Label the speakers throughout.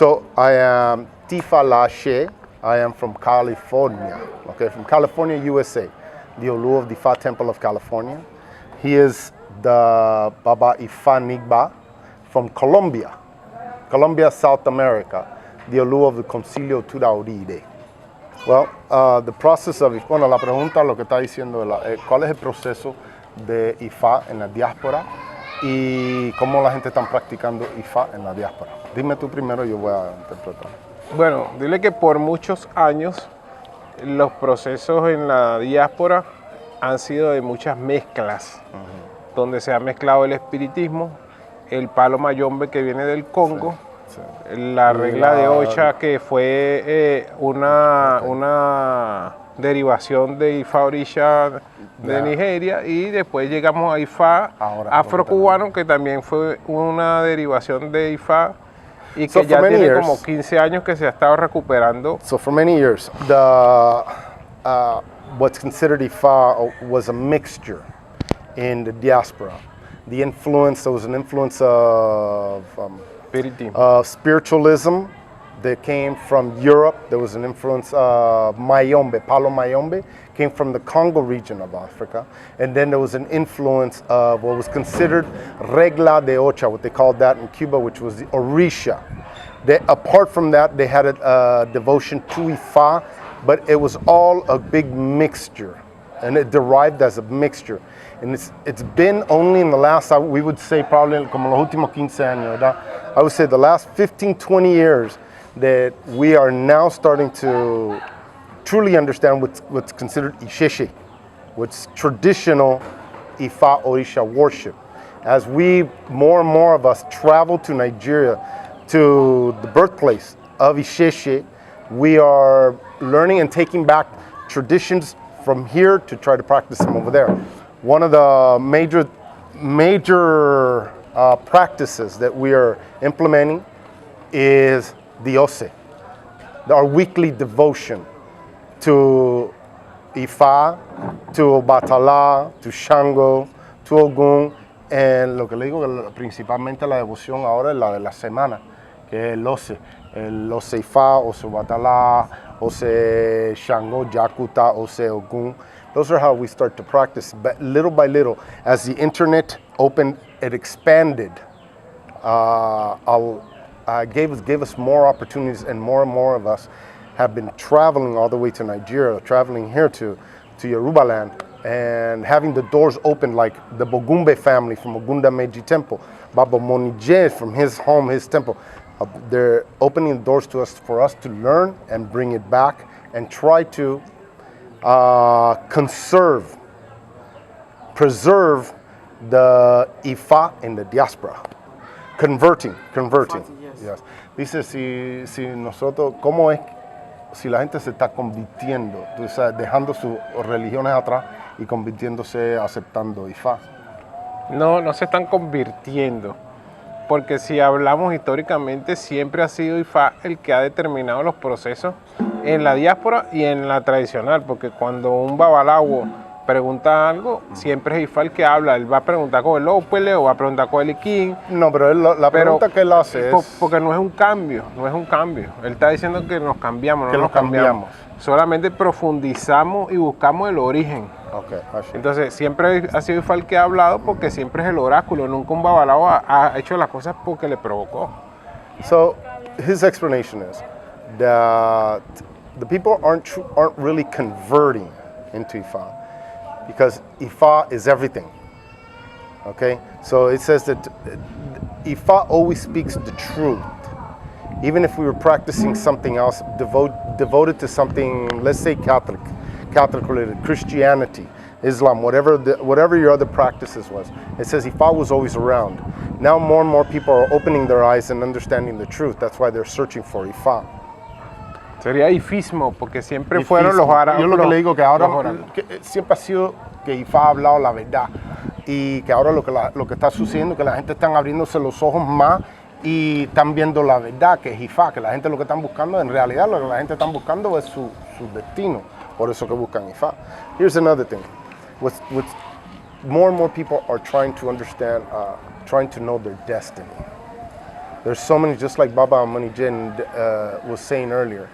Speaker 1: So I am Tifa Lashe. I am from California, okay, from California, USA, the Olu of the Ifa Temple of California. He is the Baba Ifa Nigba from Colombia, South America, the Olu of the Concilio Tudauride. Well, the process of, bueno, la pregunta lo que está diciendo, ¿cuál es el proceso de Ifa en la diáspora y cómo la gente está practicando Ifa en la diáspora? Dime tú primero, yo voy a interpretar.
Speaker 2: Bueno, dile que por muchos años los procesos en la diáspora han sido de muchas mezclas, donde se ha mezclado el espiritismo, el palo mayombe que viene del Congo, la regla de Ocha que fue una derivación de Ifa Orisha de Nigeria, y después llegamos a Ifa afrocubano, que también fue una derivación de Ifa y que ya tiene como 15 años que se ha estado recuperando.
Speaker 1: So for many years, what's considered Ifa was a mixture in the diaspora. The influence, there was an influence of spiritualism that came from Europe. There was an influence of Mayombe, Palo Mayombe, came from the Congo region of Africa. And then there was an influence of what was considered Regla de Ocha, what they called that in Cuba, which was the Orisha. Apart from that, they had a devotion to Ifa, but it was all a big mixture, and it derived as a mixture. And it's been only in the last, we would say probably como los últimos 15 años, ¿verdad? I would say the last 15, 20 years that we are now starting to truly understand what's considered Isheshe, what's traditional Ifa Orisha worship. As more and more of us travel to Nigeria, to the birthplace of Isheshe, we are learning and taking back traditions from here to try to practice them over there. One of the major practices that we are implementing is the Ose, our weekly devotion to Ifa, to Batala, to Shango, to Ogun, and lo que le digo, principalmente la devoción ahora es la de la semana, que es el Ose Ifa, Ose Batala, Ose Shango, Jakuta, Ose Ogun. Those are how we start to practice. But little by little, as the internet opened, it expanded. Gave us more opportunities, and more of us have been traveling all the way to Nigeria, traveling here to Yoruba land, and having the doors open, like the Bogumbe family from Ogunda Meji Temple, Baba Monije from his home, his temple. They're opening the doors to us for us to learn and bring it back and try to preserve the Ifa in the diaspora. Converting. Yes. Dice si nosotros, ¿cómo es si la gente se está convirtiendo, o sea, dejando sus religiones atrás y convirtiéndose, aceptando Ifa?
Speaker 2: No se están convirtiendo, porque si hablamos históricamente, siempre ha sido Ifa el que ha determinado los procesos en la diáspora y en la tradicional, porque cuando un babalawo pregunta algo, siempre es Ifa el que habla. Él va a preguntar con el Opele o va a preguntar con el Ikin.
Speaker 1: No, pero la pregunta que él hace es...
Speaker 2: Porque no es un cambio. Él está diciendo que nos cambiamos, no nos cambiamos. Solamente profundizamos y buscamos el origen.
Speaker 1: Okay,
Speaker 2: entonces, siempre ha sido Ifa el que ha hablado, porque siempre es el oráculo. Nunca un babalawo ha hecho las cosas porque le provocó.
Speaker 1: So, his explanation is that the people aren't really converting into Ifa, because Ifa is everything, okay? So it says that Ifa always speaks the truth. Even if we were practicing something else, devoted to something, let's say Catholic related, Christianity, Islam, whatever your other practices was, it says Ifa was always around. Now more and more people are opening their eyes and understanding the truth. That's why they're searching for Ifa.
Speaker 2: Sería ifismo, porque siempre fueron los árabes.
Speaker 1: Yo lo que le digo que ahora siempre ha sido que Ifa ha hablado la verdad, y que ahora lo que está sucediendo es que la gente están abriéndose los ojos más y están viendo la verdad, que es Ifa, que la gente lo que están buscando, en realidad lo que la gente está buscando es su destino, por eso que buscan Ifa. Here's another thing, with more and more people are trying to understand, trying to know their destiny. There's so many, just like Baba Amanijin was saying earlier.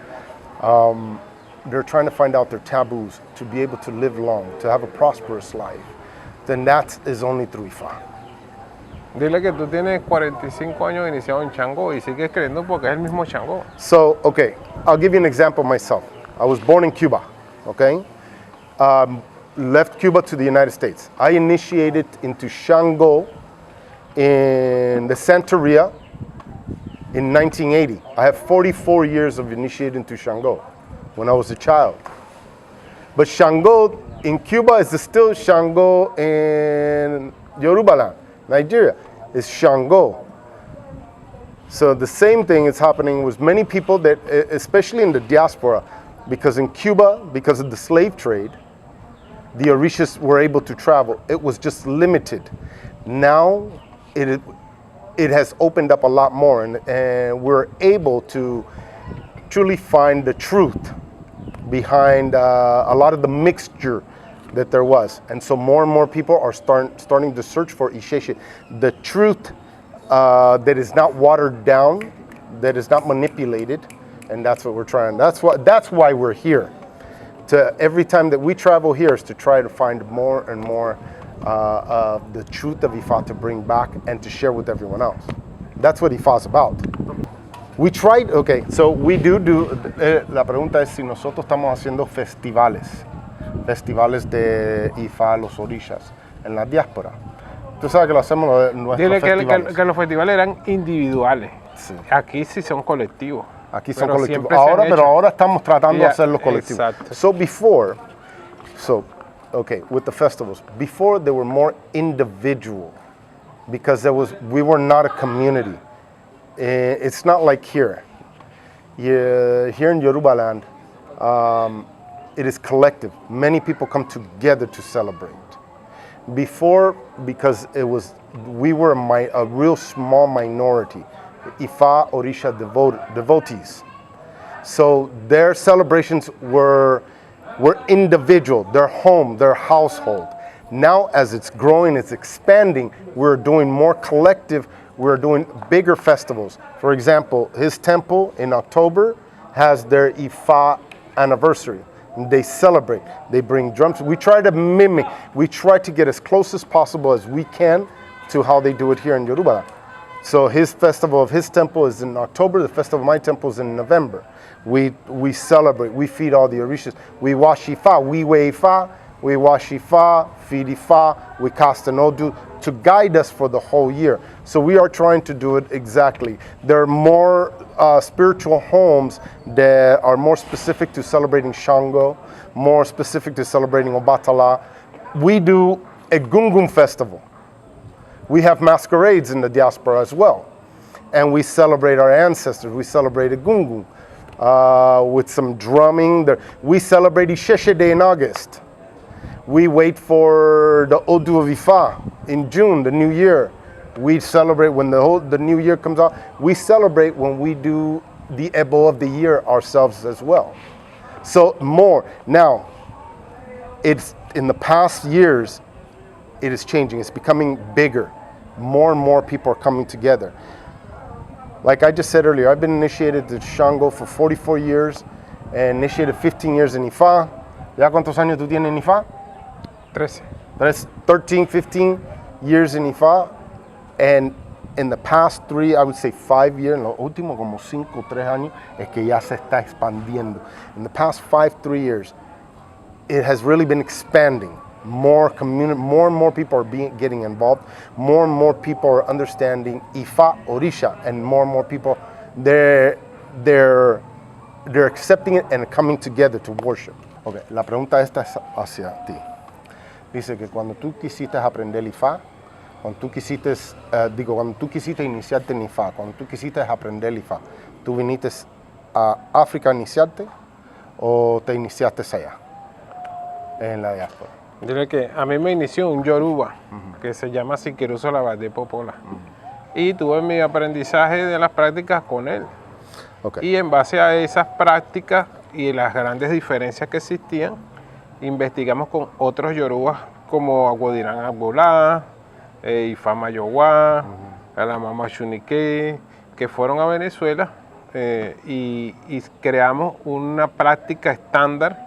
Speaker 1: They're trying to find out their taboos to be able to live long, to have a prosperous life. Then that is only through Ifa.
Speaker 2: Dile que tú tienes 45 años iniciado en Shango y sigues creyendo porque es el mismo Shango.
Speaker 1: So, okay, I'll give you an example myself. I was born in Cuba, okay? Left Cuba to the United States. I initiated into Shango in the Santeria in 1980. I have 44 years of initiated into Shango when I was a child. But Shango in Cuba is still Shango in Yorubaland, Nigeria. It's Shango. So the same thing is happening with many people that, especially in the diaspora, because in Cuba, because of the slave trade, the Orishas were able to travel. It was just limited. Now it has opened up a lot more, and we're able to truly find the truth behind a lot of the mixture that there was. And so more and more people are starting to search for Isheshe, the truth that is not watered down, that is not manipulated, and that's what we're trying. That's why we're here. Every time that we travel here is to try to find more and more of the truth of Ifa to bring back and to share with everyone else. That's what Ifa is about. We tried, okay, so we do, la pregunta es si nosotros estamos haciendo festivales de Ifa, los orishas, en la diáspora. Tú sabes que lo hacemos en nuestros festivales.
Speaker 2: Que los festivales eran individuales.
Speaker 1: Sí.
Speaker 2: Aquí sí son colectivos.
Speaker 1: Aquí son colectivos. Ahora estamos tratando de hacerlos colectivos.
Speaker 2: Exacto.
Speaker 1: Okay, with the festivals, before they were more individual because we were not a community. It's not like here. Here in Yoruba land, it is collective. Many people come together to celebrate. Before, because we were a real small minority, Ifa Orisha devotees. So their celebrations were individual, their home, their household. Now as it's growing, it's expanding, we're doing more collective, we're doing bigger festivals. For example, his temple in October has their Ifa anniversary. They celebrate, they bring drums. We try to mimic, we try to get as close as possible as we can to how they do it here in Yoruba. So his festival of his temple is in October, the festival of my temple is in November. We celebrate, we feed all the Orishas. We wash Ifa, we weigh Ifa, we wash Ifa, feed Ifa, we cast an Odu to guide us for the whole year. So we are trying to do it exactly. There are more spiritual homes that are more specific to celebrating Shango, more specific to celebrating Obatala. We do a Gungun festival. We have masquerades in the diaspora as well. And we celebrate our ancestors. We celebrate a Gungun with some drumming. We celebrate Isheshe Day in August. We wait for the Odu of Ifa in June, the new year. We celebrate when the new year comes out. We celebrate when we do the Ebo of the year ourselves as well. So more. Now, it's in the past years, it is changing. It's becoming bigger. More and more people are coming together. Like I just said earlier, I've been initiated to Shango for 44 years and initiated 15 years in Ifa. ¿Ya cuántos años tú tienes en Ifa?
Speaker 2: 13.
Speaker 1: That's 13, 15 years in Ifa. And in the past 3, I would say 5 years, en los últimos como 5 o 3 años, es que ya se está expandiendo. In the past 3 years, it has really been expanding. More and more people are getting involved. More and more people are understanding Ifa Orisha, and more people they're accepting it and coming together to worship. Okay, la pregunta esta es hacia ti. Dice que cuando tú quisiste aprender Ifa, cuando tú quisiste iniciarte en Ifa, cuando tú quisiste aprender Ifa, ¿tú viniste a África a iniciarte o te iniciaste allá en la diáspora?
Speaker 2: Dile que a mí me inició un Yoruba que se llama Siqueruso de Popola. Y tuve mi aprendizaje de las prácticas con él. Okay. Y en base a esas prácticas y las grandes diferencias que existían, investigamos con otros Yorubas como Aguadirán Agbolá, Ifa Mayogua, Alamama Shunike, que fueron a Venezuela y creamos una práctica estándar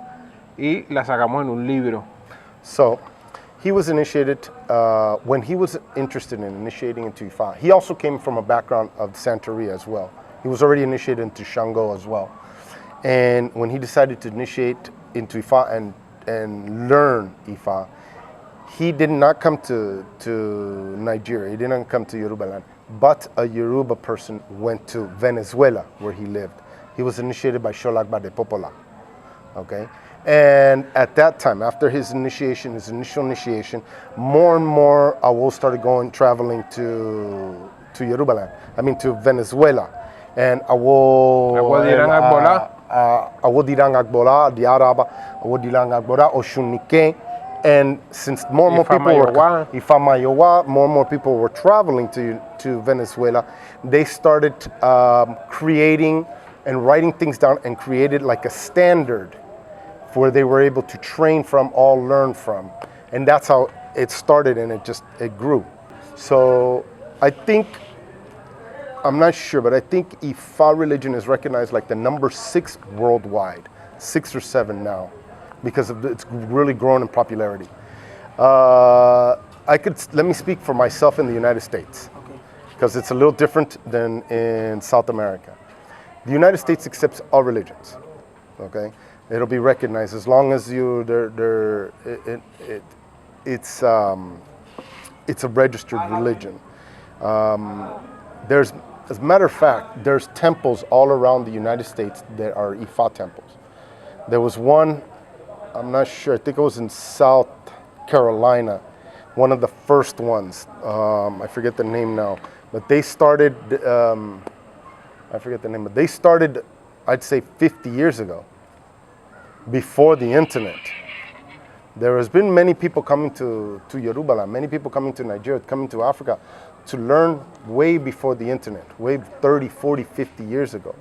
Speaker 2: y la sacamos en un libro.
Speaker 1: So, he was initiated when he was interested in initiating into Ifa. He also came from a background of Santeria as well. He was already initiated into Shango as well. And when he decided to initiate into Ifa and learn Ifa, he did not come to Nigeria. He didn't come to Yoruba land. But a Yoruba person went to Venezuela, where he lived. He was initiated by Sholagba de Popola. Okay? And at that time, after his initiation, his initial initiation, more and more Awo started traveling to Yoruba land. I mean, to Venezuela. And Awo Dirang Agbola, Diaraba, Awo Dirang Agbola, Oshunike. And since more and more people were Ifamayowa, more and more people were traveling to Venezuela, they started creating and writing things down and created like a standard where they were able to train from, all learn from. And that's how it started, and it grew. So I think, I'm not sure, but I think Ifa religion is recognized like the number 6 worldwide, 6 or 7 now, because it's really grown in popularity. Let me speak for myself in the United States, because it's a little different than in South America. The United States accepts all religions, okay? It'll be recognized as long as it's a registered religion. As a matter of fact, there's temples all around the United States that are Ifa temples. There was one, I'm not sure, I think it was in South Carolina, one of the first ones. I forget the name now, but they started, they started, I'd say 50 years ago, before the internet. There has been many people coming to Yoruba land, many people coming to Nigeria, coming to Africa to learn way before the internet, way 30, 40, 50 years ago.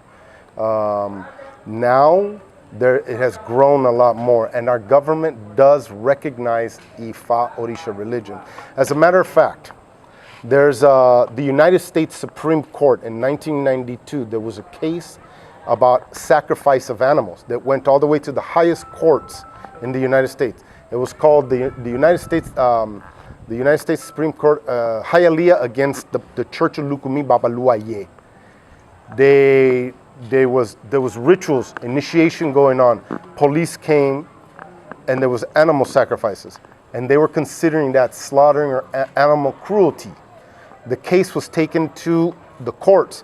Speaker 1: Now, it has grown a lot more, and our government does recognize Ifa Orisha religion. As a matter of fact, there's the United States Supreme Court in 1992, there was a case about sacrifice of animals that went all the way to the highest courts in the United States. It was called the United States Supreme Court Hialeah against the Church of Lukumi Babaluaye. There was rituals, initiation going on. Police came, and there was animal sacrifices, and they were considering that slaughtering or animal cruelty. The case was taken to the courts,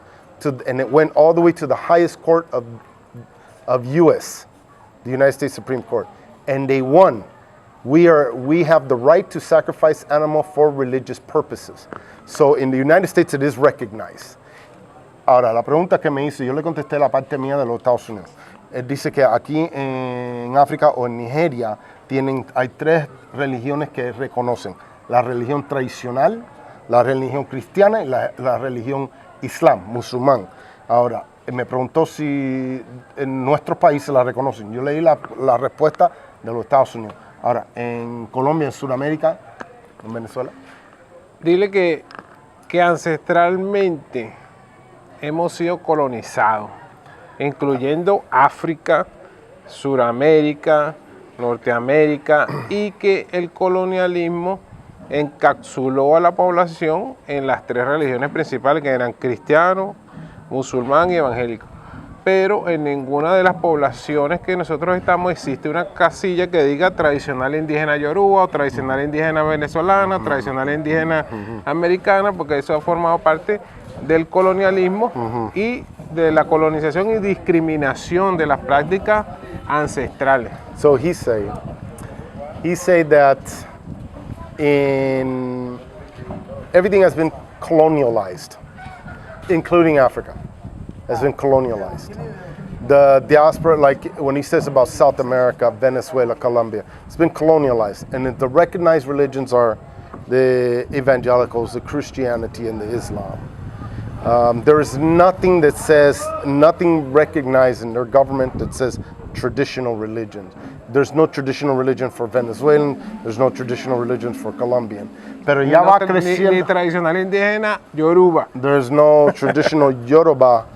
Speaker 1: and it went all the way to the highest court of U.S., the United States Supreme Court, and they won. We have the right to sacrifice animal for religious purposes. So in the United States, it is recognized. Ahora, la pregunta que me hizo, yo le contesté la parte mía de los Estados Unidos. Él dice que aquí en África o en Nigeria hay 3 religiones que reconocen: la religión tradicional, la religión cristiana y la religión islam, musulmán. Ahora, me preguntó si en nuestros países la reconocen. Yo leí la respuesta de los Estados Unidos. Ahora, en Colombia, en Sudamérica, en Venezuela.
Speaker 2: Dile que ancestralmente hemos sido colonizados, incluyendo África, Suramérica, Norteamérica, y que el colonialismo encapsuló a la población en las 3 religiones principales, que eran cristiano, musulmán y evangélico. Pero en ninguna de las poblaciones que nosotros estamos existe una casilla que diga tradicional indígena yoruba, o tradicional indígena venezolana, tradicional indígena americana, porque eso ha formado parte del colonialismo y de la colonización y discriminación de las prácticas ancestrales.
Speaker 1: So he said that everything has been colonialized, including Africa, has been colonialized. The diaspora, like when he says about South America, Venezuela, Colombia, it's been colonialized. And the recognized religions are the evangelicals, the Christianity, and the Islam. There is nothing that says, nothing recognized in their government that says traditional religions. There's no traditional religion for Venezuelan. There's no traditional religion for Colombian. Pero
Speaker 2: Ni
Speaker 1: ya va
Speaker 2: ni
Speaker 1: creciendo.
Speaker 2: tradicional indígena, Yoruba.
Speaker 1: There's no traditional Yoruba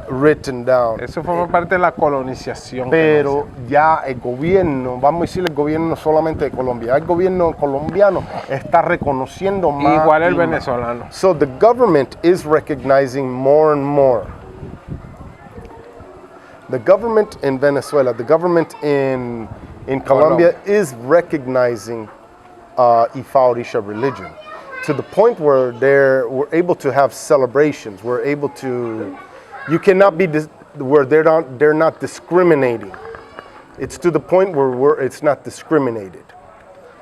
Speaker 1: written down.
Speaker 2: Eso forma parte de la colonización.
Speaker 1: Pero ya el gobierno, vamos a decir el gobierno solamente de Colombia, el gobierno colombiano está reconociendo más.
Speaker 2: Igual el
Speaker 1: y más.
Speaker 2: venezolano.
Speaker 1: So the government is recognizing more and more. The government in Venezuela, the government in Colombia is recognizing Ifa Orisha religion to the point where we're able to have celebrations. We're able to, you cannot be where they're not discriminating. It's to the point where it's not discriminated.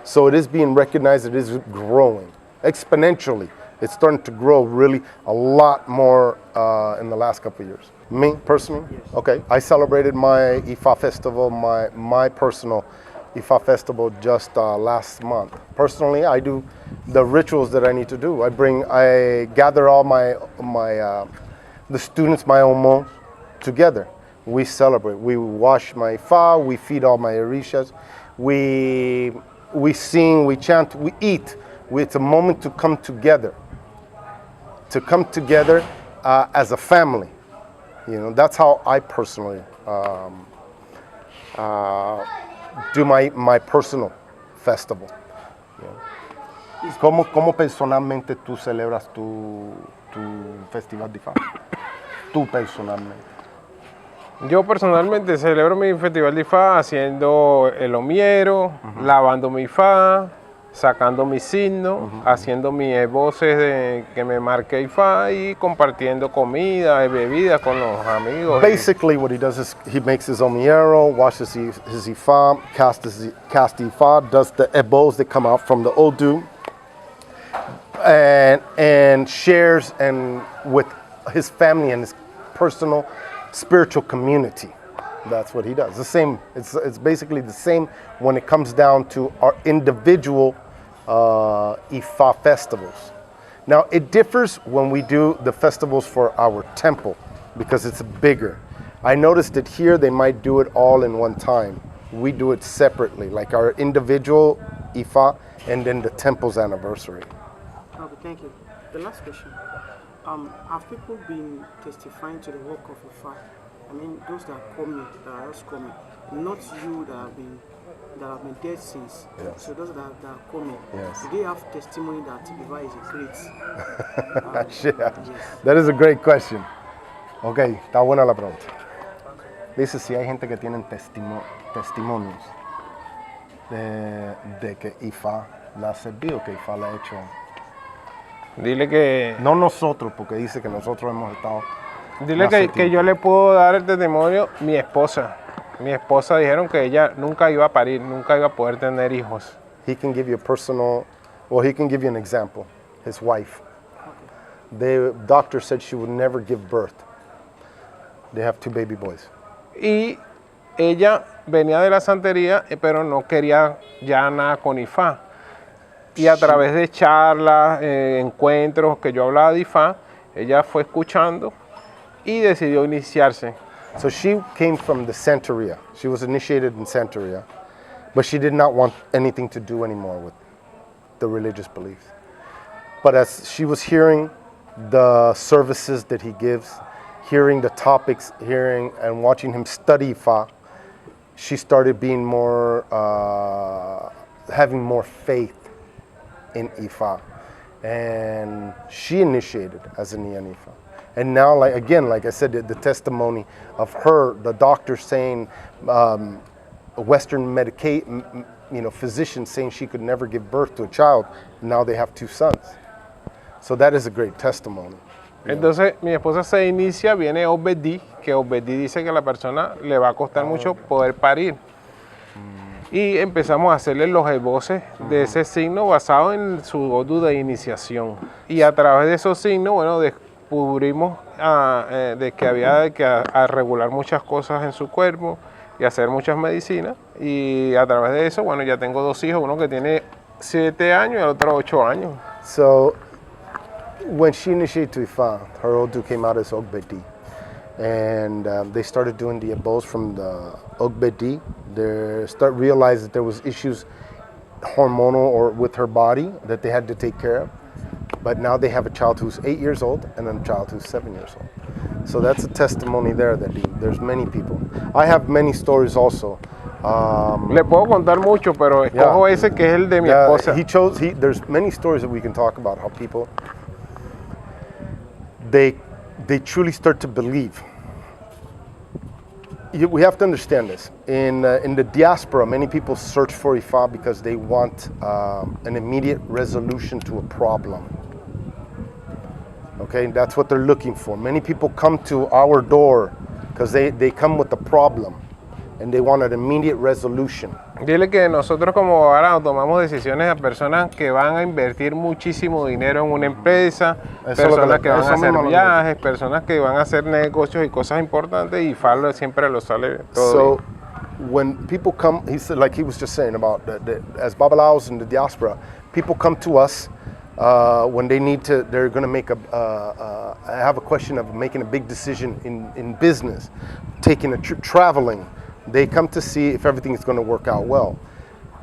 Speaker 1: So it is being recognized. It is growing exponentially. It's starting to grow really a lot more in the last couple of years. Me personally, yes. Okay. I celebrated my Ifa festival, my personal Ifa festival just last month. Personally, I do the rituals that I need to do. I gather all the students, my Omo, together. We celebrate. We wash my Ifa. We feed all my Orishas. We sing. We chant. We eat. It's a moment to come together. To come together as a family. You know, that's how I personally do my personal festival. You know. ¿Cómo personalmente tú celebras tu festival de Ifa? Tú personalmente.
Speaker 2: Yo personalmente celebro mi festival de Ifa haciendo el omiero, lavando mi Ifa, sacando mi signo, haciendo mis esboces de que me marque Ifa y compartiendo comida y bebidas con los amigos.
Speaker 1: Basically, what he does is he makes his omiero, washes his Ifa, casts Ifa, does the ebos that come out from the Odu, and shares with his family and his personal spiritual community. That's what he does. The same. It's basically the same when it comes down to our individual Ifa festivals. Now it differs when we do the festivals for our temple because it's bigger. I noticed that here they might do it all in one time. We do it separately, like our individual Ifa and then the temple's anniversary.
Speaker 3: Okay, thank you. The last question. Have people been testifying to the work of Ifa? I mean, those that are just coming, not you that have been dead since.
Speaker 1: Yes.
Speaker 3: So those that are coming,
Speaker 1: Yes.
Speaker 3: do they have testimony that Ifa is a great?
Speaker 1: Yes. That is a great question. Okay, está buena la pregunta. Dice si hay gente que tienen testimonios de que Ifa la ha servido, que Ifa la ha hecho.
Speaker 2: Dile que...
Speaker 1: No nosotros, porque dice que nosotros hemos estado...
Speaker 2: Dile que yo le puedo dar el testimonio, mi esposa. Mi esposa dijeron que ella nunca iba a parir, nunca iba a poder tener hijos.
Speaker 1: He can give you he can give you an example. His wife. The doctor said she would never give birth. They have 2 baby boys.
Speaker 2: Y ella venía de la santería, pero no quería ya nada con Ifa. Y a través de charlas, encuentros que yo hablaba de Ifa, ella fue escuchando y decidió iniciarse.
Speaker 1: So she came from the Santeria. She was initiated in Santeria, but she did not want anything to do anymore with the religious beliefs. But as she was hearing the services that he gives, hearing the topics, hearing and watching him study Ifa, she started being more, having more faith in Ifa. And she initiated as an Ifa. And now, like I said, the testimony of her, the doctor saying, a Western physician saying she could never give birth to a child. Now they have 2 sons. So that is a great testimony.
Speaker 2: Entonces mi esposa se inicia, viene Obedi, que Obedi dice que a la persona le va a costar mucho poder parir. Y empezamos a hacerle los esboces de ese signo basado en su odu de iniciación. Y a través de esos signos, bueno, descubrimos de que había que regular muchas cosas en su cuerpo y hacer muchas medicinas. Y a través de eso, bueno, ya tengo 2 hijos, uno que tiene 7 años y el otro 8 años.
Speaker 1: So when she initiated to Ifa, her odu came out as Ogbedi. and they started doing the abos from the Ogbedi. They start realized that there was issues hormonal or with her body that they had to take care of. But now they have a child who's 8 years old and a child who's 7 years old. So that's a testimony there that there's many people. I have many stories also.
Speaker 2: Le puedo contar mucho, pero escojo ese que es el de mi esposa.
Speaker 1: There's many stories that we can talk about how people, they truly start to believe. We have to understand this. In the diaspora, many people search for Ifa because they want an immediate resolution to a problem. Okay, that's what they're looking for. Many people come to our door because they come with a problem and they want an immediate resolution.
Speaker 2: Dile que nosotros como abogados tomamos decisiones a personas que van a invertir muchísimo dinero en una empresa, personas que van a hacer viajes, personas que van a hacer negocios y cosas importantes, y Falo siempre lo sale todo.
Speaker 1: So when people come, he said, like he was just saying about as Babalaos in the diaspora, people come to us when they need to, they're going to make have a question of making a big decision in business, taking a trip, traveling. They come to see if everything is going to work out well.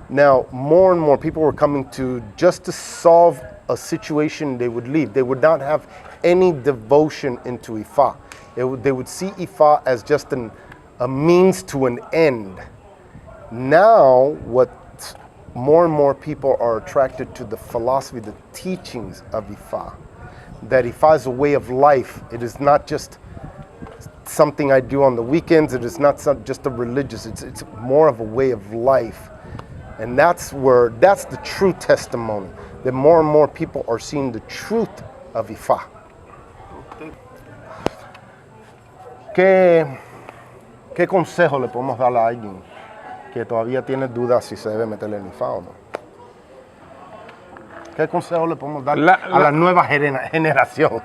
Speaker 1: Now, more and more people were coming to just to solve a situation they would leave. They would not have any devotion into Ifa. They would see Ifa as just a means to an end. Now, what more and more people are attracted to the philosophy, the teachings of Ifa. That Ifa is a way of life. It is not just something I do on the weekends. It is not just a religious, it's more of a way of life. And that's the true testimony, that more and more people are seeing the truth of Ifa. ¿Qué consejo le podemos dar a alguien que todavía tiene dudas si se debe meterle en Ifa o no? ¿Qué consejo le podemos dar a la nueva generación?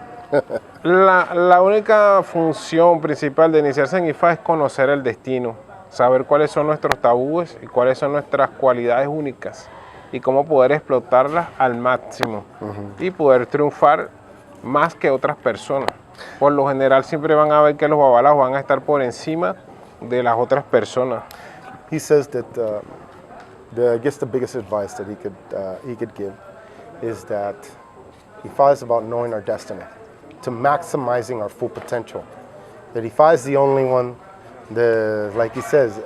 Speaker 2: La única función principal de iniciarse en Ifa es conocer el destino, saber cuáles son nuestros tabúes y cuáles son nuestras cualidades únicas y cómo poder explotarlas al máximo y poder triunfar más que otras personas. Por lo general siempre van a ver que los babalas van a estar por encima de las otras personas.
Speaker 1: He says that I guess the biggest advice that he could give is that Ifa is about knowing our destiny, to maximizing our full potential. That Ifa is the only one, like he says,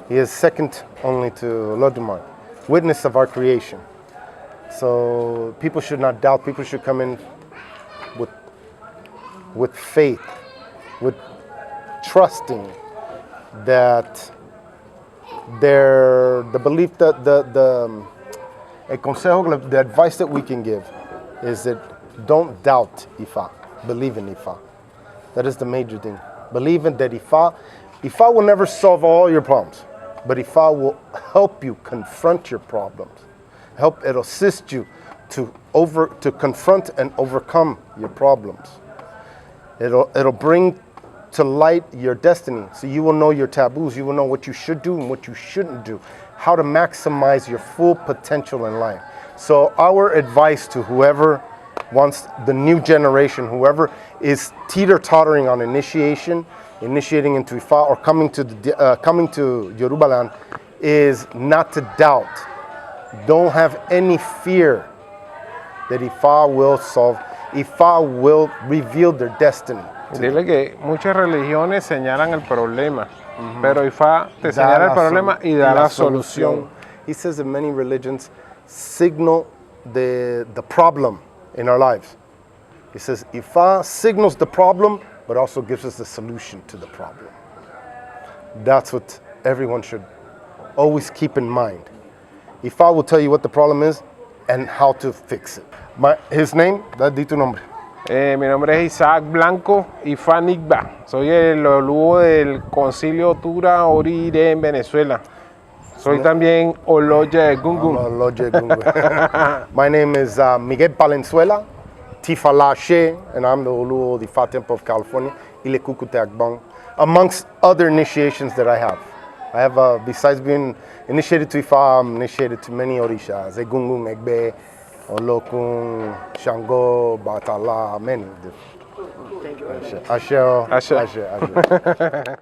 Speaker 1: he is second only to Lodumare, witness of our creation. So people should not doubt, people should come in with faith, with trusting that the belief that the advice that we can give is that don't doubt Ifa, believe in Ifa. That is the major thing. Believe in that Ifa will never solve all your problems, but Ifa will help you confront your problems. It'll assist you to confront and overcome your problems. It'll bring to light your destiny, so you will know your taboos, you will know what you should do and what you shouldn't do, how to maximize your full potential in life. So our advice to whoever wants, the new generation, whoever is teeter-tottering on initiating into Ifa or coming to Yoruba land, is not to doubt. Don't have any fear that Ifa will solve. Ifa will reveal their destiny.
Speaker 2: Dile que muchas religiones señalan el problema, pero Ifa te señala el problema y da la solución.
Speaker 1: He says that many religions signal the problem in our lives. He says Ifa signals the problem, but also gives us the solution to the problem. That's what everyone should always keep in mind. Ifa will tell you what the problem is and how to fix it. His name, di tu nombre.
Speaker 2: Mi nombre es Isaac Blanco Ifa Nigba. Soy el oluo del Concilio Tura Orire en Venezuela. Soy también Oloye Gungun.
Speaker 1: Oloye Gungun. My name is Miguel Palenzuela, Tifa Lashe, and I'm the oluo of the Ifa Temple of California, Ile Kukute Agbong, amongst other initiations that I have. I have, besides being initiated to Ifa, I'm initiated to many Orishas, Egungun, Egbe, Olokun, Shango, Batala, many different.
Speaker 3: Thank you very much.
Speaker 1: Ashe.
Speaker 2: Ashe.
Speaker 1: Ashe. Ashe.